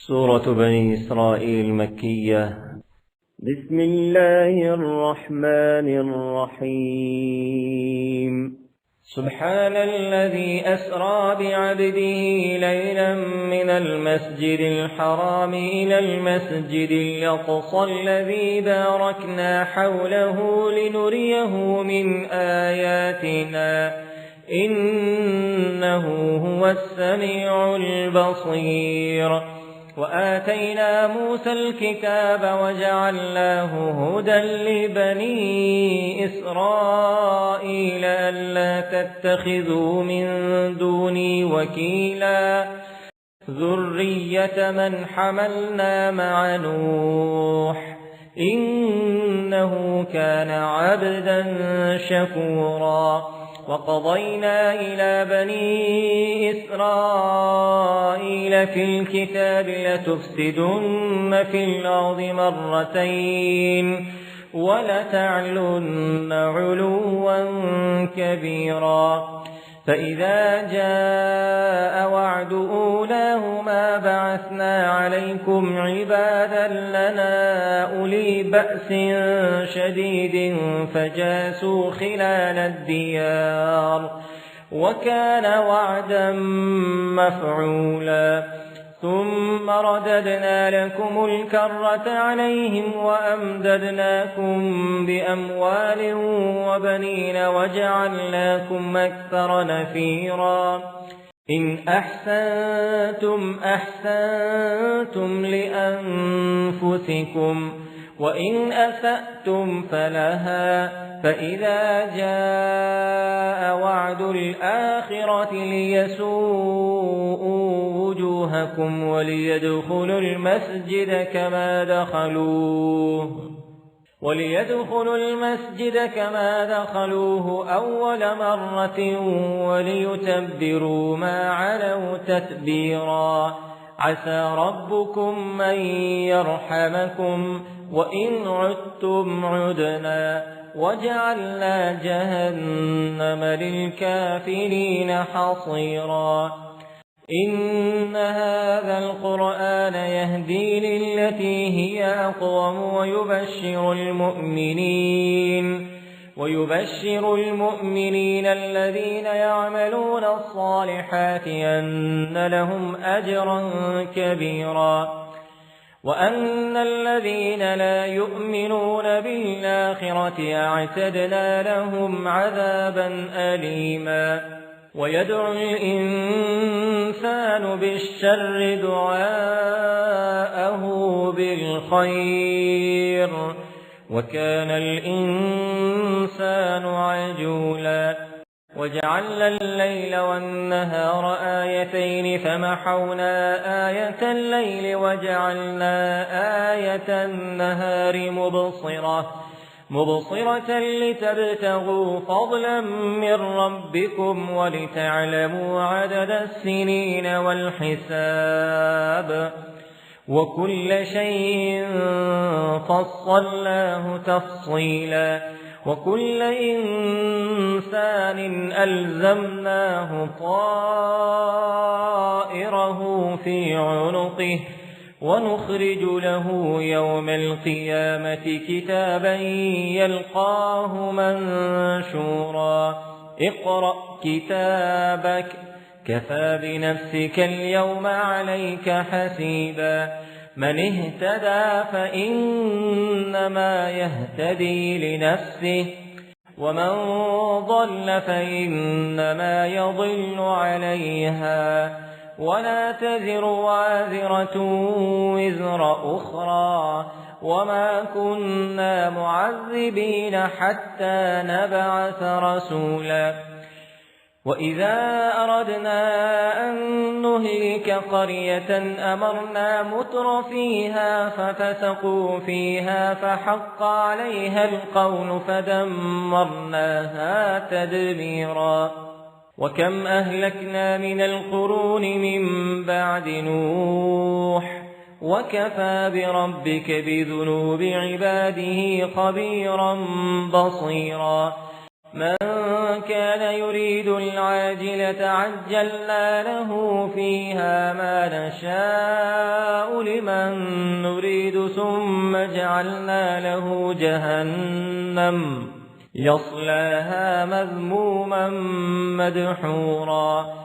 سورة بني إسرائيل مكية. بسم الله الرحمن الرحيم. سبحان الذي أسرى بعبده ليلا من المسجد الحرام إلى المسجد الأقصى الذي باركنا حوله لنريه من آياتنا إنه هو السميع البصير. وآتينا موسى الكتاب وجعلناه هدى لبني إسرائيل ألا تتخذوا من دوني وكيلا ذرية من حملنا مع نوح إنه كان عبدا شكورا. وقضينا إلى بني إسرائيل في الكتاب لتفسدن في الأرض مرتين ولتعلن علوا كبيرا. فإذا جاء وعد أولاهما بعثنا عليكم عبادا لنا أولي بأس شديد فجاسوا خلال الديار وكان وعدا مفعولا. ثم رددنا لكم الكرة عليهم وأمددناكم بأموال وبنين وجعلناكم أكثر نفيرا. إن أحسنتم أحسنتم لأنفسكم وإن أسأتم فلها. فإذا جاء وعد الآخرة ليسوءوا وجوهكم وليدخلوا المسجد كما دخلوه أول مرة وليتبروا ما علوا تتبيرا. عسى ربكم أن يرحمكم وإن عدتم عدنا وجعلنا جهنم للكافرين حصيرا. إن هذا القرآن يهدي للتي هي أقوم ويبشر المؤمنين الذين يعملون الصالحات أن لهم أجرا كبيرا. وأن الذين لا يؤمنون بالآخرة أعتدنا لهم عذابا أليما. ويدعو الإنسان بالشر دعاءه بالخير وكان الإنسان عجولا. وجعلنا الليل والنهار آيتين فمحونا آية الليل وجعلنا آية النهار مبصرة لتبتغوا فضلا من ربكم ولتعلموا عدد السنين والحساب وكل شيء فصلناه تفصيلا. وكل إنسان ألزمناه طائره في عنقه ونخرج له يوم القيامة كتابا يلقاه منشورا. اقرأ كتابك كفى بنفسك اليوم عليك حسيبا. من اهتدى فإنما يهتدي لنفسه ومن ضل فإنما يضل عليها ولا تزر وازرة وزر أخرى وما كنا معذبين حتى نبعث رسولا. وإذا أردنا أن نهلك قرية أمرنا متر فيها ففسقوا فيها فحق عليها القول فدمرناها تدميرا. وكم أهلكنا من القرون من بعد نوح وكفى بربك بذنوب عباده خبيرا بصيرا. من كان يريد العاجلة عجلنا له فيها ما نشاء لمن نريد ثم جعلنا له جهنم يصلاها مذموما مدحورا